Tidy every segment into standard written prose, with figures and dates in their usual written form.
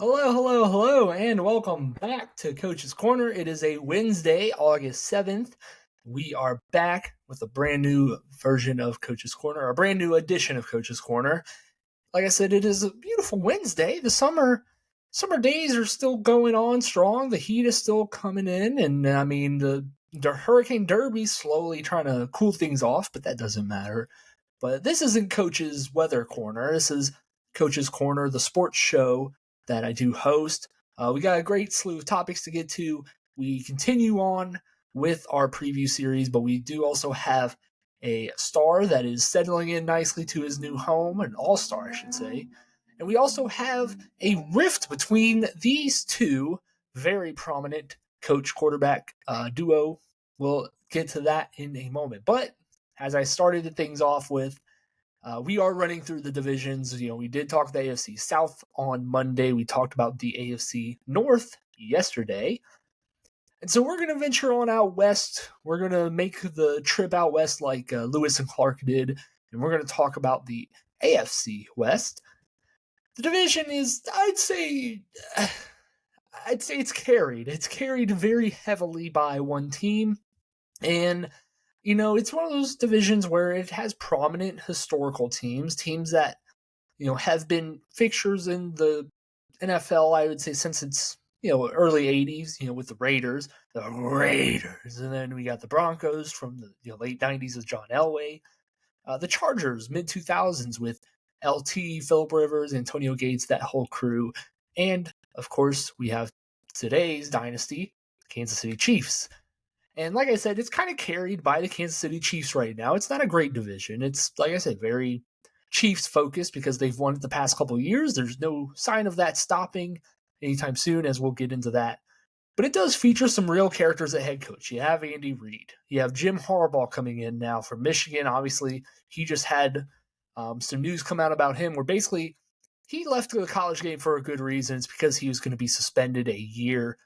Hello, and welcome back to Coach's Corner. It is a Wednesday, August 7th. We are back with a brand new version of Coach's Corner, a brand new edition of Coach's Corner. Like I said, it is a beautiful Wednesday. The summer days are still going on strong. The heat is still coming in, and I mean the Hurricane Derby's slowly trying to cool things off, but that doesn't matter. But this isn't Coach's Weather Corner. This is Coach's Corner, the sports show that I do host. We got a great slew of topics to get to. We continue on with our preview series, but we do also have a star that is settling in nicely to his new home, an all-star, I should say. And we also have a rift between these two very prominent coach-quarterback duo. We'll get to that in a moment. But as I started things off with, we are running through the divisions. We did talk the AFC South on Monday. We talked about the AFC North yesterday. And so we're going to venture on out west. We're going to make the trip out west like Lewis and Clark did. And we're going to talk about the AFC West. The division is, I'd say it's carried. It's carried very heavily by one team. And it's one of those divisions where it has prominent historical teams that, have been fixtures in the NFL, I would say, since its, early 80s, with the Raiders. And then we got the Broncos from the late 90s with John Elway. The Chargers, mid-2000s with LT, Phillip Rivers, Antonio Gates, that whole crew. And, of course, we have today's dynasty, Kansas City Chiefs. And like I said, it's kind of carried by the Kansas City Chiefs right now. It's not a great division. It's, like I said, very Chiefs focused because they've won it the past couple of years. There's no sign of that stopping anytime soon, as we'll get into that. But it does feature some real characters at head coach. You have Andy Reid. You have Jim Harbaugh coming in now from Michigan. Obviously, he just had some news come out about him where basically he left the college game for a good reason. It's because he was going to be suspended a year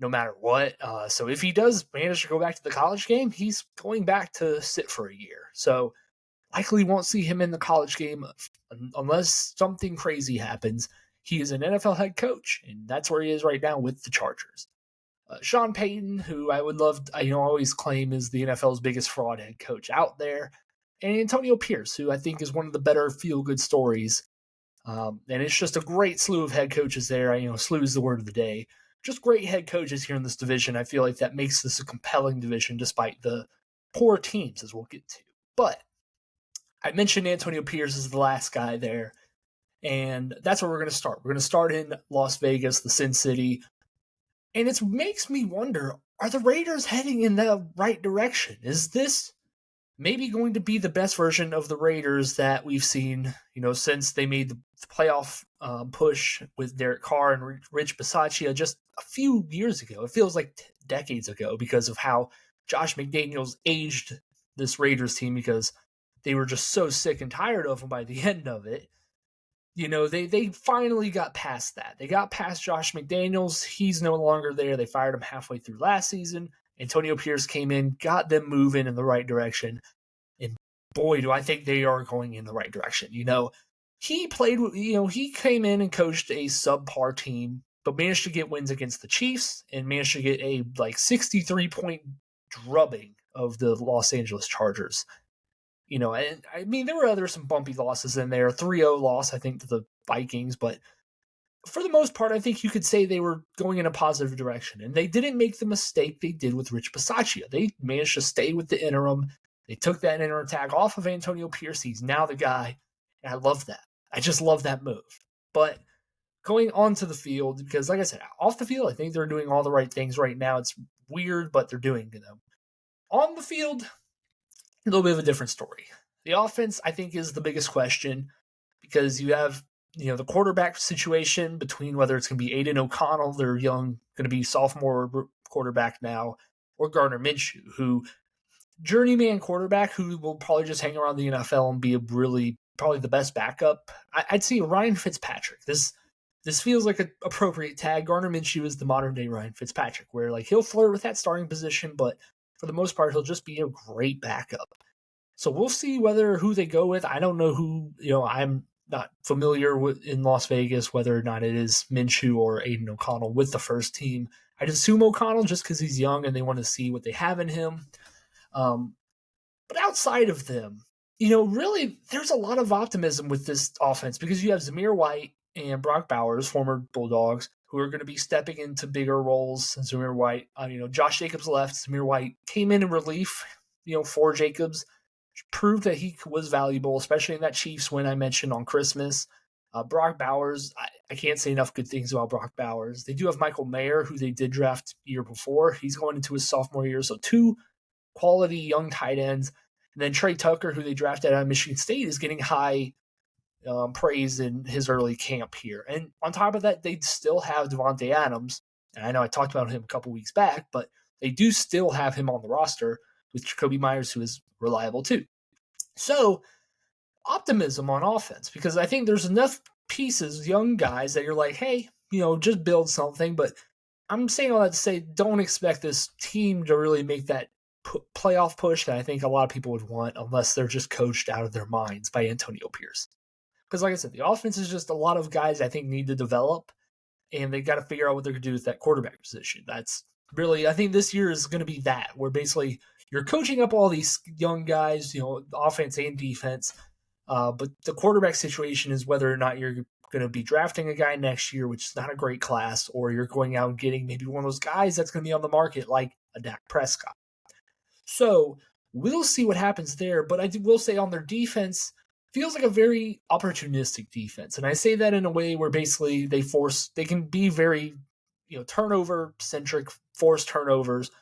no matter what. So if he does manage to go back to the college game, he's going back to sit for a year. So likely won't see him in the college game unless something crazy happens. He is an NFL head coach, and that's where he is right now with the Chargers. Sean Payton, who I would love, always claim is the NFL's biggest fraud head coach out there, and Antonio Pierce, who I think is one of the better feel-good stories. And it's just a great slew of head coaches there. Slew is the word of the day. Just great head coaches here in this division. I feel like that makes this a compelling division despite the poor teams, as we'll get to. But I mentioned Antonio Pierce is the last guy there, and that's where we're going to start. We're going to start in Las Vegas, the Sin City, and it makes me wonder, are the Raiders heading in the right direction? Is this maybe going to be the best version of the Raiders that we've seen, since they made the playoff push with Derek Carr and Rich Bisaccia just a few years ago? It feels like decades ago because of how Josh McDaniels aged this Raiders team, because they were just so sick and tired of him by the end of it. They finally got past that. They got past Josh McDaniels. He's no longer there. They fired him halfway through last season. Antonio Pierce came in, got them moving in the right direction. And boy, do I think they are going in the right direction. He played, he came in and coached a subpar team, but managed to get wins against the Chiefs and managed to get a 63-point drubbing of the Los Angeles Chargers. And I mean, there were some bumpy losses in there. 3-0 loss, I think, to the Vikings, but for the most part, I think you could say they were going in a positive direction, and they didn't make the mistake they did with Rich Bisaccia. They managed to stay with the interim. They took that interim tag off of Antonio Pierce. He's now the guy, and I love that. I just love that move. But going onto the field, because like I said, off the field, I think they're doing all the right things right now. It's weird, but they're doing them. On the field, a little bit of a different story. The offense, I think, is the biggest question, because you have the quarterback situation between whether it's going to be Aiden O'Connell, their young, going to be sophomore quarterback now, or Gardner Minshew, who journeyman quarterback who will probably just hang around the NFL and be probably the best backup. I'd see Ryan Fitzpatrick. This feels like an appropriate tag. Gardner Minshew is the modern day Ryan Fitzpatrick, where he'll flirt with that starting position, but for the most part, he'll just be a great backup. So we'll see who they go with. I don't know who, I'm not familiar with in Las Vegas whether or not it is Minshew or Aiden O'Connell with the first team. I'd assume O'Connell just because he's young and they want to see what they have in him. But outside of them, really, there's a lot of optimism with this offense because you have Zamir White and Brock Bowers, former Bulldogs, who are going to be stepping into bigger roles. Zamir White, Josh Jacobs left. Zamir White came in relief, for Jacobs, proved that he was valuable, especially in that Chiefs win I mentioned on Christmas. Brock Bowers, I can't say enough good things about Brock Bowers. They do have Michael Mayer, who they did draft the year before. He's going into his sophomore year, so two quality young tight ends. And then Trey Tucker, who they drafted out of Michigan State, is getting high praise in his early camp here. And on top of that, they still have Devontae Adams. And I know I talked about him a couple weeks back, but they do still have him on the roster with Jacoby Myers, who is reliable too. So optimism on offense, because I think there's enough pieces, young guys, that you're like, hey, just build something. But I'm saying all that to say, don't expect this team to really make that playoff push that I think a lot of people would want unless they're just coached out of their minds by Antonio Pierce. Because like I said, the offense is just a lot of guys I think need to develop, and they got to figure out what they're going to do with that quarterback position. That's really, I think this year is going to be that, where basically you're coaching up all these young guys, offense and defense, but the quarterback situation is whether or not you're going to be drafting a guy next year, which is not a great class, or you're going out and getting maybe one of those guys that's going to be on the market like a Dak Prescott. So we'll see what happens there, but I will say on their defense, feels like a very opportunistic defense. And I say that in a way where basically they can be very, turnover centric, force turnovers,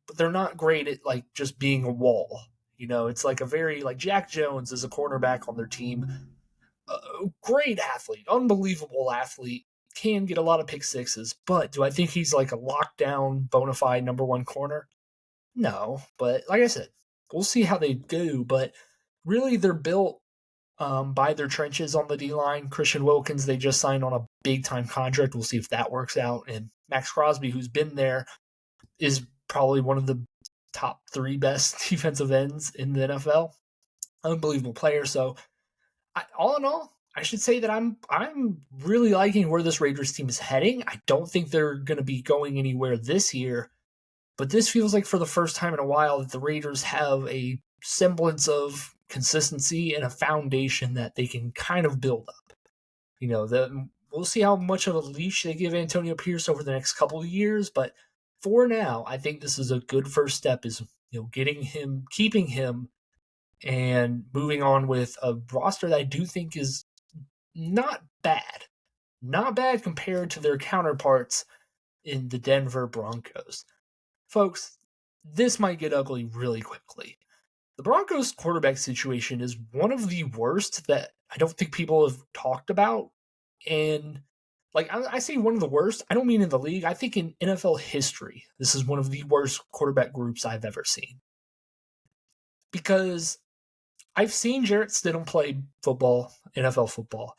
but they're not great at like just being a wall. It's like a very, like Jack Jones is a cornerback on their team. Great athlete, unbelievable athlete, can get a lot of pick sixes, but do I think he's like a lockdown, bona fide number one corner? No, but like I said, we'll see how they do. But really, they're built by their trenches on the D-line. Christian Wilkins, they just signed on a big-time contract. We'll see if that works out. And Max Crosby, who's been there, is probably one of the top 3 best defensive ends in the NFL. Unbelievable player. So, all in all, I should say that I'm really liking where this Raiders team is heading. I don't think they're going to be going anywhere this year. But this feels like for the first time in a while that the Raiders have a semblance of consistency and a foundation that they can kind of build up. We'll see how much of a leash they give Antonio Pierce over the next couple of years. But for now, I think this is a good first step, is getting him, keeping him, and moving on with a roster that I do think is not bad. Not bad compared to their counterparts in the Denver Broncos. Folks, this might get ugly really quickly. The Broncos quarterback situation is one of the worst that I don't think people have talked about. And I say one of the worst, I don't mean in the league. I think in NFL history, this is one of the worst quarterback groups I've ever seen. Because I've seen Jarrett Stidham play football, NFL football.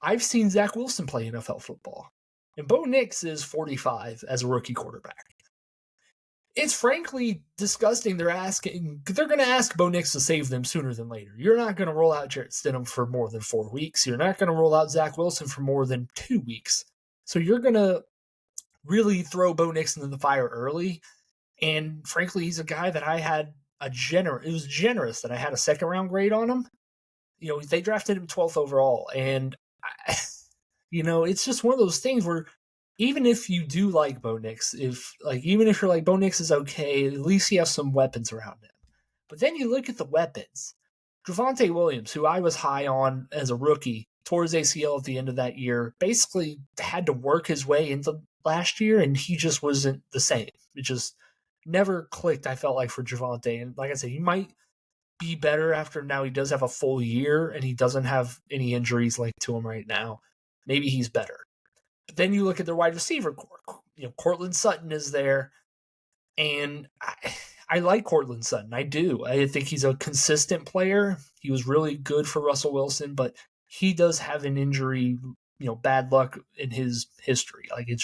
I've seen Zach Wilson play NFL football. And Bo Nix is 45 as a rookie quarterback. It's frankly disgusting. They're going to ask Bo Nix to save them sooner than later. You're not going to roll out Jarrett Stidham for more than 4 weeks. You're not going to roll out Zach Wilson for more than 2 weeks. So you're going to really throw Bo Nix into the fire early. And frankly, he's a guy that I had it was generous that I had a second round grade on him. They drafted him 12th overall. And, it's just one of those things where even if you do like Bo Nix, even if you're like, Bo Nix is okay, at least he has some weapons around him. But then you look at the weapons. Javonte Williams, who I was high on as a rookie, tore his ACL at the end of that year, basically had to work his way into last year, and he just wasn't the same. It just never clicked, I felt like, for Javonte. And like I said, he might be better after now he does have a full year, and he doesn't have any injuries linked to him right now. Maybe he's better. But then you look at their wide receiver core. Courtland Sutton is there, and I like Courtland Sutton. I do. I think he's a consistent player. He was really good for Russell Wilson, but he does have an injury, bad luck in his history. It's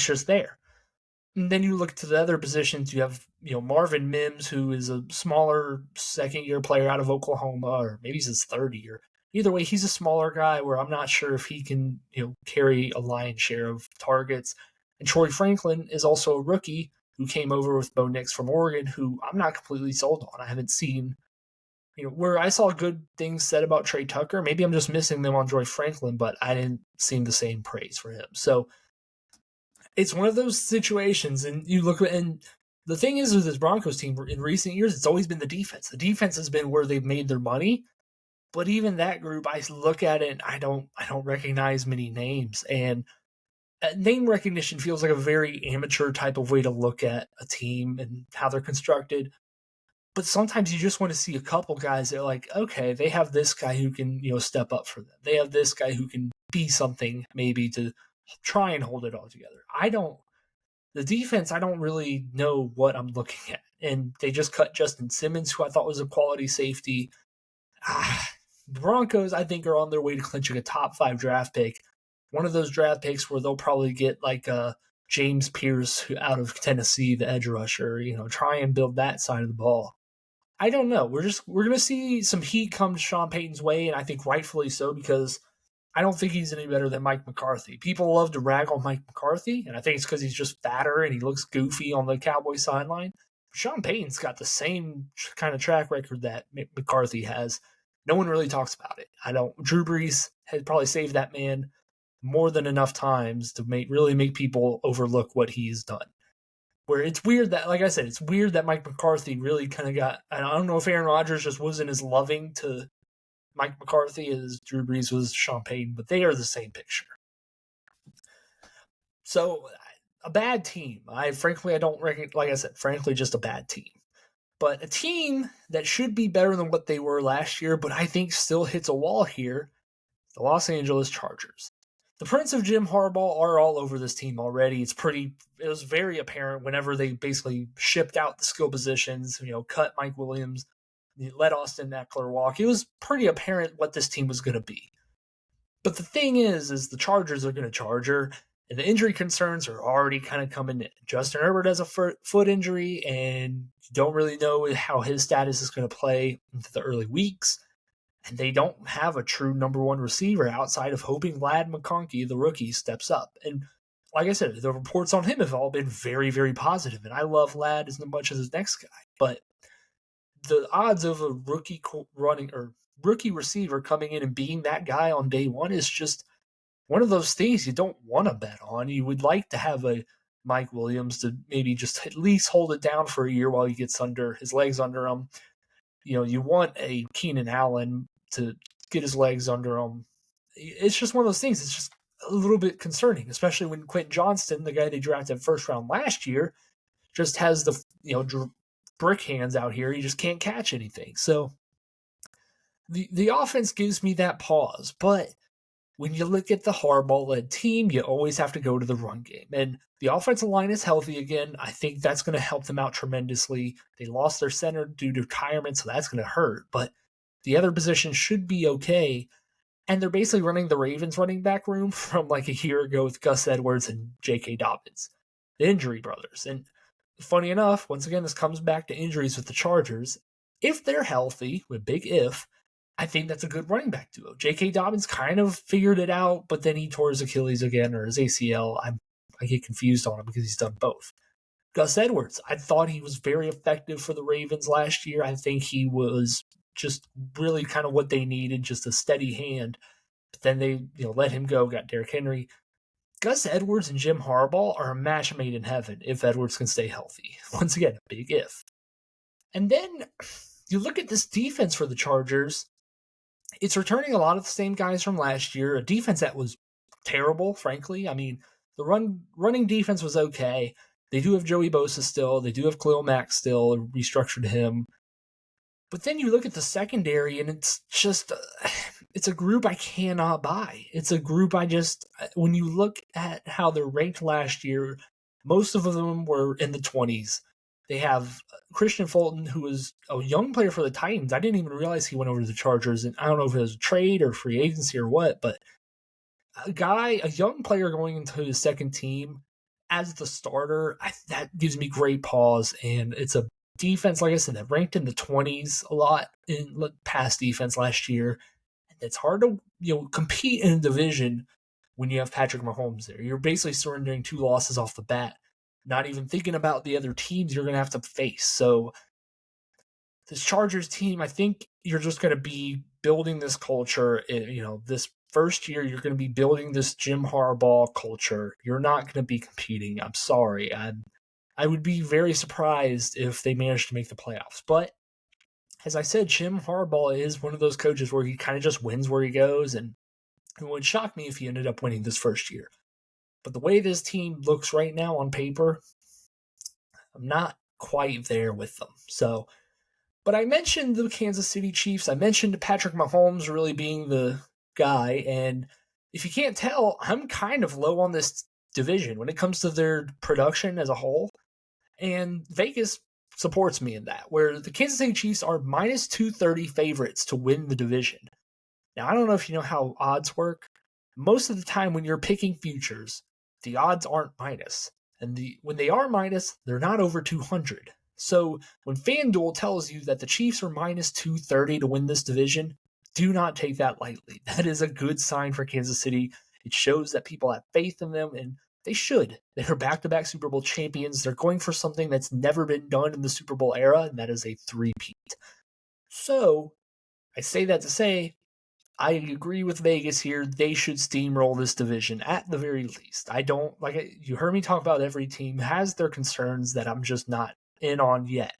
just there. And then you look to the other positions. You have, Marvin Mims, who is a smaller second-year player out of Oklahoma, or maybe he's his third year. either way, he's a smaller guy where I'm not sure if he can, carry a lion's share of targets. And Troy Franklin is also a rookie who came over with Bo Nix from Oregon, who I'm not completely sold on. I haven't seen, where I saw good things said about Trey Tucker. Maybe I'm just missing them on Troy Franklin, but I didn't see the same praise for him. So it's one of those situations, and you look, and the thing is with this Broncos team in recent years, it's always been the defense. The defense has been where they've made their money. But even that group, I look at it and I don't recognize many names. And name recognition feels like a very amateur type of way to look at a team and how they're constructed. But sometimes you just want to see a couple guys that are like, okay, they have this guy who can, step up for them. They have this guy who can be something maybe to try and hold it all together. The defense, I don't really know what I'm looking at. And they just cut Justin Simmons, who I thought was a quality safety. The Broncos, I think, are on their way to clinching a top 5 draft pick. One of those draft picks where they'll probably get like James Pierce out of Tennessee, the edge rusher, try and build that side of the ball. I don't know. We're going to see some heat come to Sean Payton's way, and I think rightfully so, because I don't think he's any better than Mike McCarthy. People love to rag on Mike McCarthy, and I think it's because he's just fatter and he looks goofy on the Cowboys sideline. Sean Payton's got the same kind of track record that McCarthy has. No one really talks about it. Drew Brees had probably saved that man more than enough times to really make people overlook what he's done. Where it's weird that, like I said, it's weird that Mike McCarthy really kind of got, I don't know if Aaron Rodgers just wasn't as loving to Mike McCarthy as Drew Brees was to Sean Payton, but they are the same picture. So, a bad team. I don't reckon, like I said, frankly, just a bad team. But a team that should be better than what they were last year, but I think still hits a wall here, the Los Angeles Chargers. The Prince of Jim Harbaugh are all over this team already. It was very apparent whenever they basically shipped out the skill positions, cut Mike Williams, let Austin Eckler walk. It was pretty apparent what this team was going to be. But the thing is the Chargers are going to Charger, and the injury concerns are already kind of coming in. Justin Herbert has a foot injury, and you don't really know how his status is going to play into the early weeks. And they don't have a true number one receiver outside of hoping Ladd McConkey, the rookie, steps up. And like I said, the reports on him have all been very, very positive. And I love Ladd as much as his next guy. But the odds of a rookie receiver coming in and being that guy on day one is just one of those things you don't want to bet on. You would like to have a Mike Williams to maybe just at least hold it down for a year while he gets his legs under him. You want a Keenan Allen to get his legs under him. It's just one of those things. It's just a little bit concerning, especially when Quentin Johnston, the guy they drafted first round last year, just has the brick hands out here. He just can't catch anything. So the offense gives me that pause. But when you look at the Harbaugh-led team, you always have to go to the run game. And the offensive line is healthy again. I think that's going to help them out tremendously. They lost their center due to retirement, so that's going to hurt. But the other positions should be okay. And they're basically running the Ravens running back room from like a year ago with Gus Edwards and J.K. Dobbins, the injury brothers. And funny enough, once again, this comes back to injuries with the Chargers. If they're healthy, with big if, I think that's a good running back duo. J.K. Dobbins kind of figured it out, but then he tore his Achilles again, or his ACL. I get confused on him because he's done both. Gus Edwards, I thought he was very effective for the Ravens last year. I think he was just really kind of what they needed, just a steady hand. But then they let him go, got Derrick Henry. Gus Edwards and Jim Harbaugh are a match made in heaven if Edwards can stay healthy. Once again, a big if. And then you look at this defense for the Chargers. It's returning a lot of the same guys from last year, a defense that was terrible, frankly. I mean, the running defense was okay. They do have Joey Bosa still. They do have Khalil Mack still, restructured him. But then you look at the secondary, and it's just, it's a group I cannot buy. It's a group when you look at how they're ranked last year, most of them were in the 20s. They have Christian Fulton, who was a young player for the Titans. I didn't even realize he went over to the Chargers, and I don't know if it was a trade or free agency or what, but a young player going into his second team as the starter, that gives me great pause, and it's a defense, like I said, that ranked in the 20s a lot in past defense last year. And It's hard to compete in a division when you have Patrick Mahomes there. You're basically surrendering 2 losses off the bat, not even thinking about the other teams you're going to have to face. So this Chargers team, I think you're just going to be building this culture. This first year, you're going to be building this Jim Harbaugh culture. You're not going to be competing. I'm sorry. I would be very surprised if they managed to make the playoffs. But as I said, Jim Harbaugh is one of those coaches where he kind of just wins where he goes, and it would shock me if he ended up winning this first year. But the way this team looks right now on paper, I'm not quite there with them. So, but I mentioned the Kansas City Chiefs. I mentioned Patrick Mahomes really being the guy, and if you can't tell, I'm kind of low on this division when it comes to their production as a whole. And Vegas supports me in that, where the Kansas City Chiefs are minus 230 favorites to win the division. Now, I don't know if you know how odds work. Most of the time when you're picking futures, the odds aren't minus. And when they are minus, they're not over 200. So when FanDuel tells you that the Chiefs are minus 230 to win this division, do not take that lightly. That is a good sign for Kansas City. It shows that people have faith in them, and they should. They're back-to-back Super Bowl champions. They're going for something that's never been done in the Super Bowl era, and that is a three-peat. So I say that to say, I agree with Vegas here. They should steamroll this division at the very least. You heard me talk about every team has their concerns that I'm just not in on yet.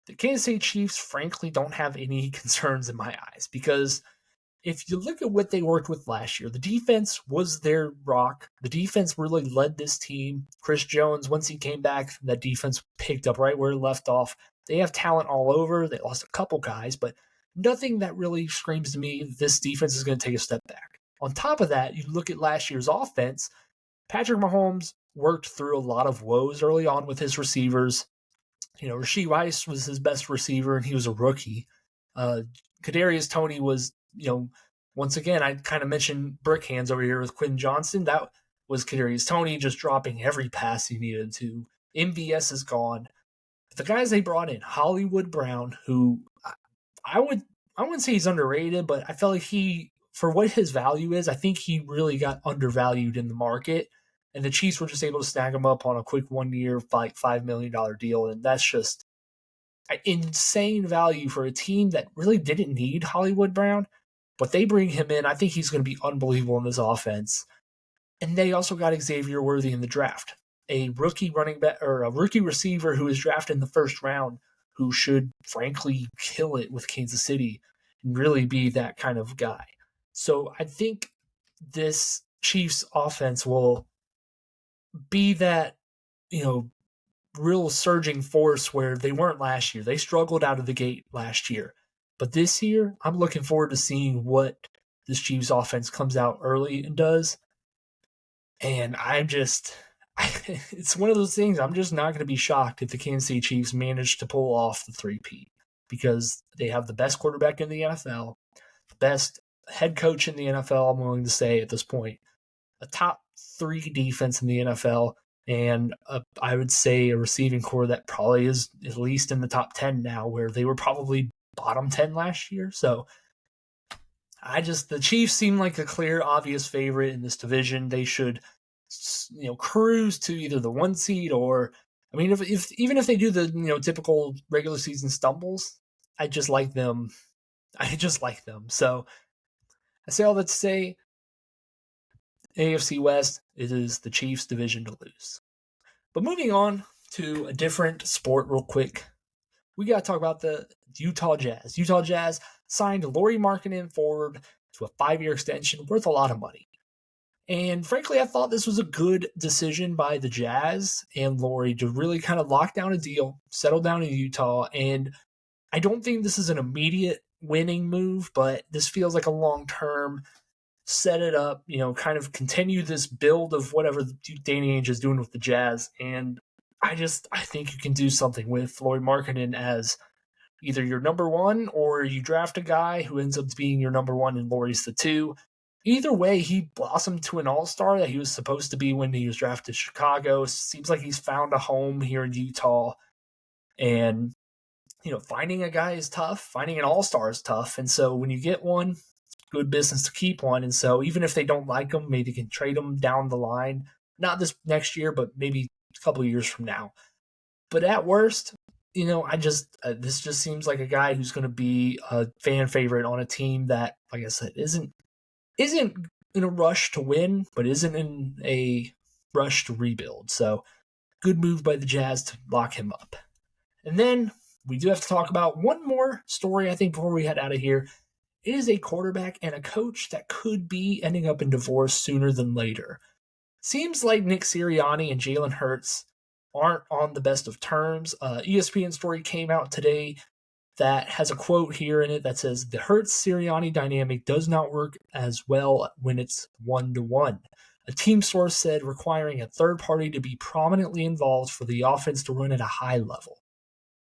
The Kansas City Chiefs, frankly, don't have any concerns in my eyes because if you look at what they worked with last year, the defense was their rock. The defense really led this team. Chris Jones, once he came back, that defense picked up right where it left off. They have talent all over. They lost a couple guys, but nothing that really screams to me this defense is going to take a step back. On top of that, you look at last year's offense, Patrick Mahomes worked through a lot of woes early on with his receivers. Rashee Rice was his best receiver, and he was a rookie. Kadarius Toney was, once again, I kind of mentioned brick hands over here with Quentin Johnson. That was Kadarius Toney just dropping every pass he needed to. MVS is gone. But the guys they brought in, Hollywood Brown, who I wouldn't say he's underrated, but I felt like for what his value is, I think he really got undervalued in the market. And the Chiefs were just able to snag him up on a quick 1 year, $5 million deal. And that's just an insane value for a team that really didn't need Hollywood Brown. But they bring him in. I think he's going to be unbelievable in this offense. And they also got Xavier Worthy in the draft, a rookie running back or a rookie receiver who was drafted in the first round, who should frankly kill it with Kansas City and really be that kind of guy. So I think this Chiefs offense will be that, real surging force where they weren't last year. They struggled out of the gate last year. But this year, I'm looking forward to seeing what this Chiefs offense comes out early and does. And it's one of those things, I'm just not going to be shocked if the Kansas City Chiefs manage to pull off the three-peat because they have the best quarterback in the NFL, the best head coach in the NFL, I'm willing to say at this point, a top 3 defense in the NFL, and I would say a receiving core that probably is at least in the top 10 now, where they were probably bottom 10 last year. So the Chiefs seem like a clear, obvious favorite in this division. They should, cruise to either the 1 seed or, even if they do the, typical regular season stumbles, I just like them. So I say all that to say, AFC West, it is the Chiefs' division to lose. But moving on to a different sport real quick, we got to talk about the Utah Jazz. Utah Jazz signed Lauri Markkanen forward to a 5-year extension worth a lot of money. And frankly, I thought this was a good decision by the Jazz and Lauri to really kind of lock down a deal, settle down in Utah. And I don't think this is an immediate winning move, but this feels like a long-term set it up, kind of continue this build of whatever Danny Ainge is doing with the Jazz. And I think you can do something with Lauri Markkanen as either your number 1 or you draft a guy who ends up being your number 1 and Lauri's the 2. Either way, he blossomed to an all-star that he was supposed to be when he was drafted to Chicago. Seems like he's found a home here in Utah. And, finding a guy is tough. Finding an all-star is tough. And so when you get one, good business to keep one. And so even if they don't like him, maybe they can trade him down the line. Not this next year, but maybe a couple of years from now. But at worst, this just seems like a guy who's going to be a fan favorite on a team that, like I said, isn't in a rush to win, but isn't in a rush to rebuild. So good move by the Jazz to lock him up. And then we do have to talk about one more story, I think, before we head out of here. It is a quarterback and a coach that could be ending up in divorce sooner than later. Seems like Nick Sirianni and Jalen Hurts aren't on the best of terms. ESPN story came out today that has a quote here in it that says, the Hurts-Sirianni dynamic does not work as well when it's 1-to-1. A team source said requiring a third party to be prominently involved for the offense to run at a high level.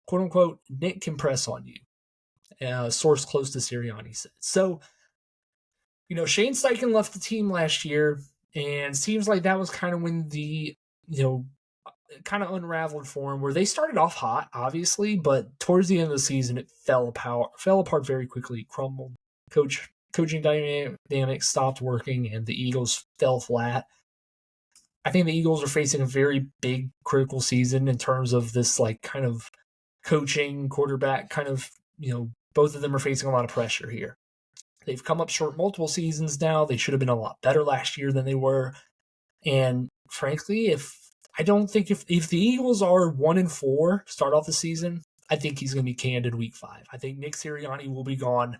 Quote unquote, Nick can press on you. A source close to Sirianni said. So, Shane Steichen left the team last year, and seems like that was kind of when the, kind of unraveled for him, where they started off hot, obviously, but towards the end of the season, it fell apart very quickly, crumbled. Coaching dynamics stopped working, and the Eagles fell flat. I think the Eagles are facing a very big critical season in terms of this, like, kind of coaching, quarterback, kind of, both of them are facing a lot of pressure here. They've come up short multiple seasons now. They should have been a lot better last year than they were. And frankly, if the Eagles are 1-4 start off the season, I think he's going to be canned in week 5. I think Nick Sirianni will be gone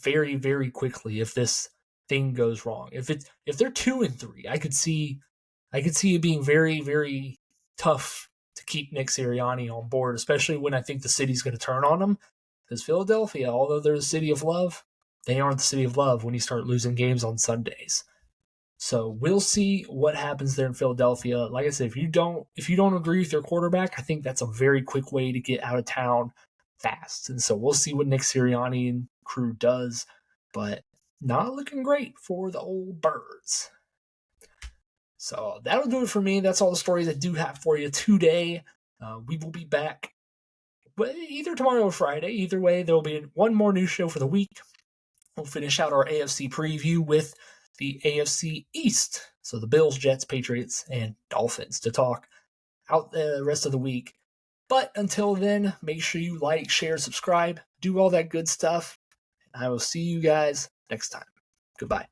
very, very quickly if this thing goes wrong. If they're 2-3, I could see it being very, very tough to keep Nick Sirianni on board, especially when I think the city's going to turn on him. Because Philadelphia, although they're the city of love, they aren't the city of love when you start losing games on Sundays. So we'll see what happens there in Philadelphia. Like I said, if you don't agree with your quarterback, I think that's a very quick way to get out of town fast. And so we'll see what Nick Sirianni and crew does, but not looking great for the old Birds. So that'll do it for me. That's all the stories I do have for you today. We will be back either tomorrow or Friday. Either way, there will be one more news show for the week. We'll finish out our AFC preview with the AFC East. So the Bills, Jets, Patriots, and Dolphins to talk out the rest of the week. But until then, make sure you like, share, subscribe, do all that good stuff. And I will see you guys next time. Goodbye.